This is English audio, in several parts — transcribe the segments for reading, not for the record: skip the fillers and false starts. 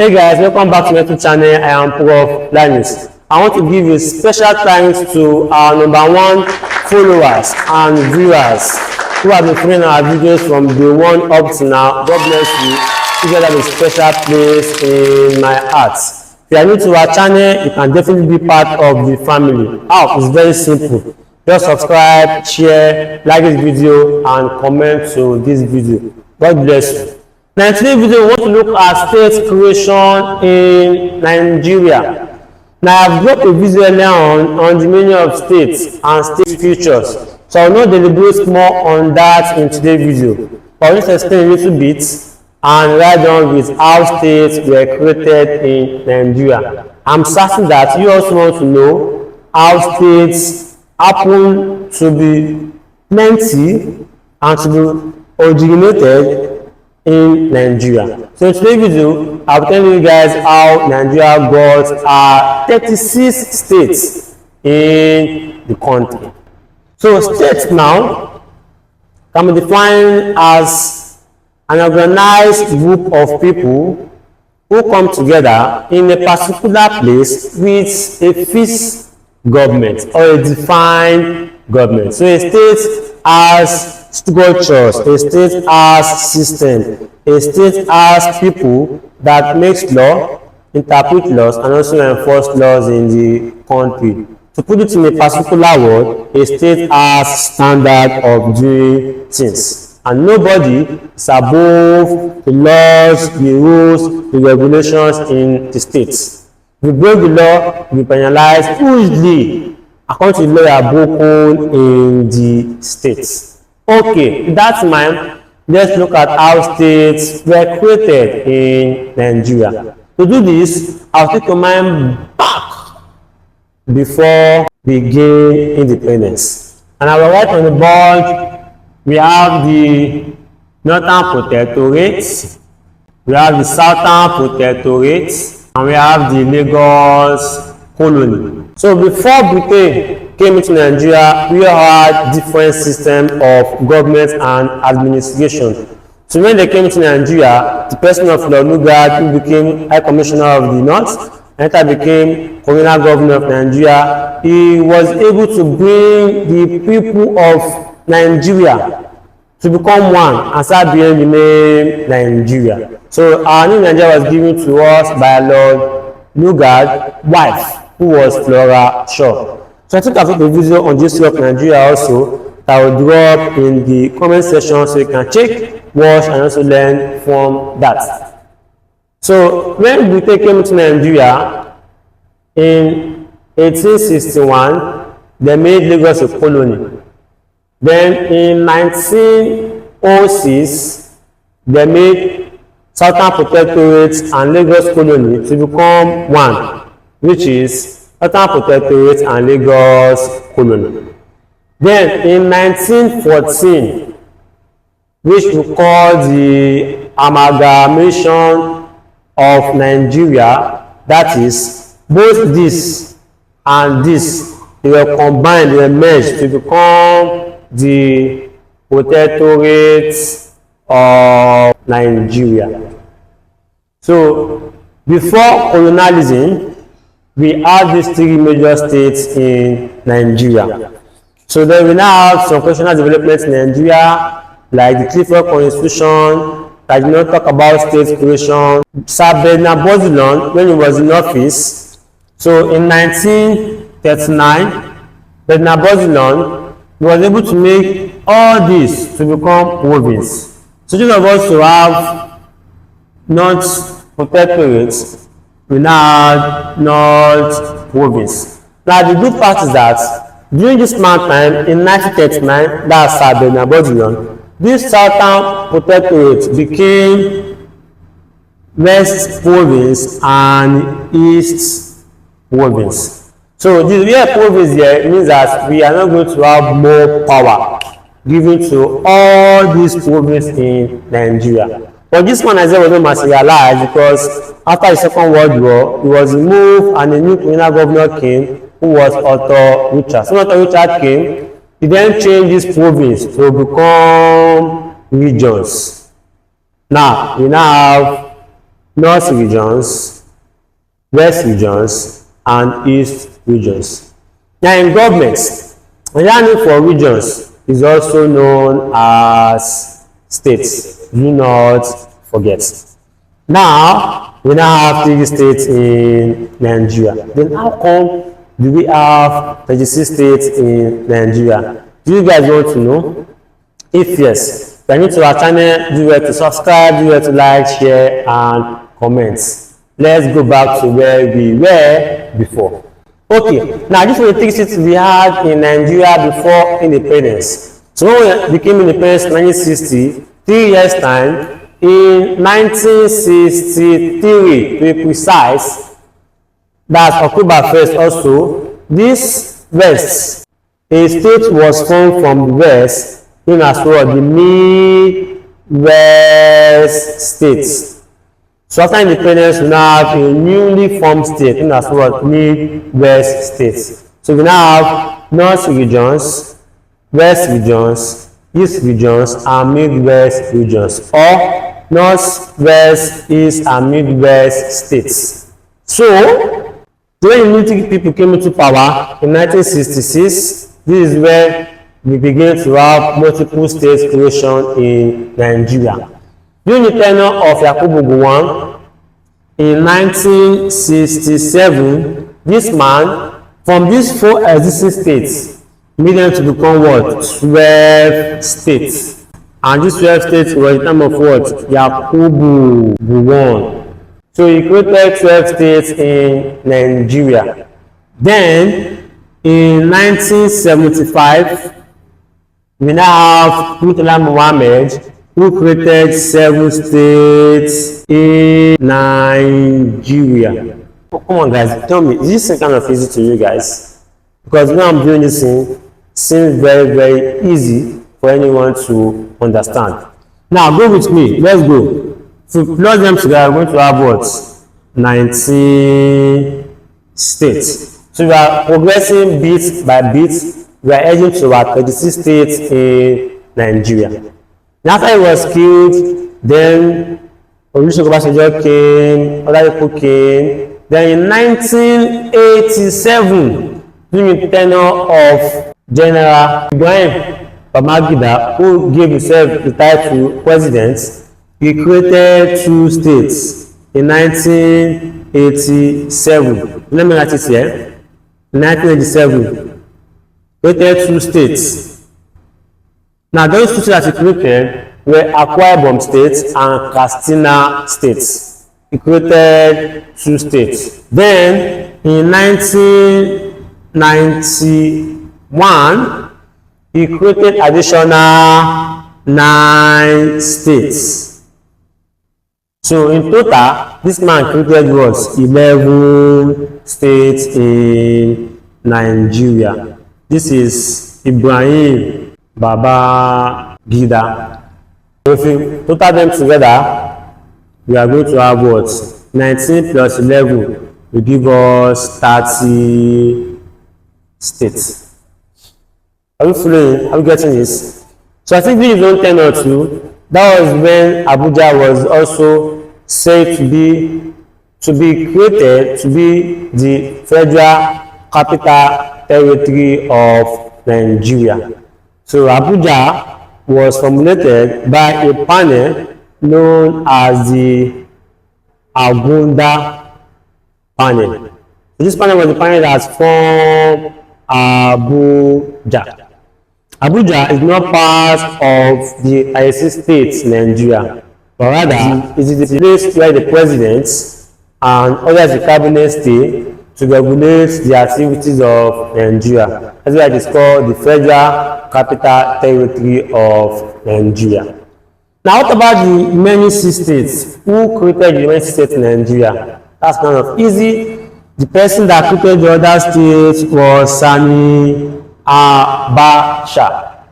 Hey guys, welcome back to my YouTube channel. I am Prof. Linus. I want to give a special thanks to our #1 followers and viewers who have been following our videos from day one up to now. God bless you. You guys have a special place in my heart. If you are new to our channel, you can definitely be part of the family. How? It's very simple. Just subscribe, share, like this video, and comment to this video. God bless you. Now in today's video, we want to look at state creation in Nigeria. Now I've got a video earlier on the meaning of states and state futures. So I will not deliberate more on that in today's video. But I will just explain a little bit and write down with how states were created in Nigeria. I'm certain that you also want to know how states happen to be plenty and to be originated in Nigeria. So in today's video, I'll tell you guys how Nigeria got 36 states in the country. So states now can be defined as an organized group of people who come together in a particular place with a fixed government or a defined government. So a state has structures, a state has system, a state has people that makes law, interpret laws, and also enforce laws in the country. To put it in a particular word, a state has standard of doing things, and nobody is above the laws, the rules, the regulations in the states. If you break the law, you penalize hugely according to the law you are broken in the states. Okay, with that in mind, let's look at how states were created in Nigeria. To do this, I'll take your mind back before we gain independence. And I will write on the board, we have the Northern Protectorate, we have the Southern Protectorate, and we have the Lagos Colony. So before Britain came into Nigeria, we had different systems of government and administration. So when they came into Nigeria, the person of Lord Lugard, who became High Commissioner of the North, and later became Colonial Governor of Nigeria, he was able to bring the people of Nigeria to become one and start bearing the name Nigeria. So our name Nigeria was given to us by Lord Lugard's wife, who was Flora Shaw. So I think I've got a video on the history of Nigeria also that will drop in the comment section so you can check, watch, and also learn from that. So when Britain came to Nigeria in 1861, they made Lagos a colony. Then in 1906, they made Southern Protectorate and Lagos Colony to become one, which is Southern Protectorate and Lagos Colony. Then in 1914, which we call the amalgamation of Nigeria, that is, both this and this, they were combined, they were merged to become the Protectorate of Nigeria. So before colonialism, we have these three major states in Nigeria. So then we now have some constitutional developments in Nigeria, like the Clifford Constitution, that did not talk about state creation. Sir Bernard Bozillon, when he was in office, so in 1939, Bernard Bozillon was able to make all this to become province. So instead of us to have North Protectorate, we now had North Province. Now the good part is that during this time in 1939, that's Sir Bernard Bozillon, this Southern Protectorate became West Province and East Province. So the real province here means that we are not going to have more power given to all these provinces in Nigeria. But this one was not materialized because after the Second World War, it was removed and a new colonial governor came, who was Otto Richard. So when Otto Richard came, he then changed this province to become regions. Now we now have North regions, West regions, and East regions. Now in governments, another name for regions is also known as states. Do not forget. Now, we now have 3 states in Nigeria. Then how come do we have 36 states in Nigeria? Do you guys want to know? If yes, you are new to our channel, do well to subscribe, do well to like, share, and comment. Let's go back to where we were before. Okay, now this was the 3 states we had in Nigeria before independence. So when we became independent in 1960, 3 years time, in 1963 to be precise, that's October 1st also, this West, a state was formed from the West, known as what, the Midwest states. So after independence, we now have a newly formed state, known as what, Midwest states. So we now have North regions, West regions, East regions, and Midwest regions, or North, West, East, and Midwest states. So, when unity people came into power in 1966, this is where we began to have multiple states creation in Nigeria. During the tenure of Yakubu Gowon in 1967, this man, from these 4 existing states, made them to become what? 12 states. And these 12 states were the time of what? Yakubu Gowon. So he created 12 states in Nigeria. Then, in 1975, we now have Murtala Muhammad, who created 7 states in Nigeria. Oh, come on guys, tell me, is this kind of easy to you guys? Because when I'm doing this thing, it seems very, very easy for anyone to understand. Now go with me, let's go. So plug them together, we're going to have what? 19 states. So we are progressing bit by bit. We are heading to our 36 states in Nigeria. And after he was killed, then Olusegun Obasanjo came, other people came. Then in 1987, during the tenure of General Ibrahim Babangida, who gave himself the title president, he created 2 states in 1987. Let me write it here. 1987, created 2 states. Now those 2 states that he created were Akwa Ibom states and Katsina states. He created 2 states. Then in 1991, he created additional 9 states. So in total, this man created what? 11 states in Nigeria. This is Ibrahim Babangida. So if we total them together, we are going to have what? 19 plus 11 will give us 30 states. Are you following? Are you getting this? So I think this is 10 or 2. That was when Abuja was also said to be created to be the Federal Capital Territory of Nigeria. So Abuja was formulated by a panel known as the Agunda panel. So this panel was the panel that formed Abuja. Abuja is not part of the 36 states in Nigeria, but rather it is the place where the president and others the cabinet stay to regulate the activities of Nigeria. That's why it is called the Federal Capital Territory of Nigeria. Now, what about the many states? Who created the many states in Nigeria? That's kind of easy. The person that created the other states was Sani Abacha.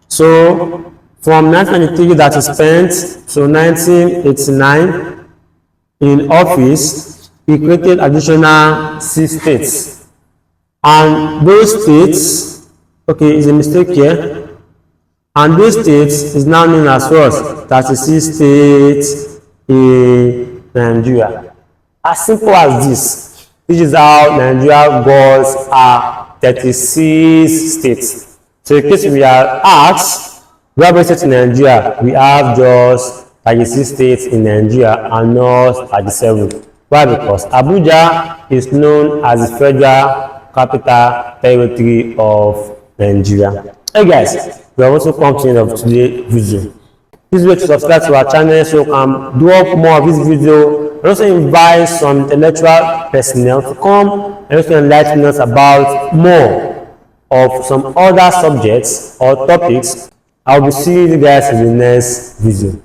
So, from 1993 that he spent to 1989 in office, he created additional 6 states. And those states, okay, is a mistake here. And those states is now known as what? 36 states in Nigeria. As simple as this. This is how Nigeria goals are 36 states. So in case we are asked, where are states in Nigeria? We have just 36 states in Nigeria and not 37. Why? Because Abuja is known as the federal capital territory of Nigeria. Hey guys, we have also come to the end of today's video. Please wait to subscribe to our channel so you can do up more of this video. I also invite some intellectual personnel to come and also enlighten us about more of some other subjects or topics. I will be seeing you guys in the next video.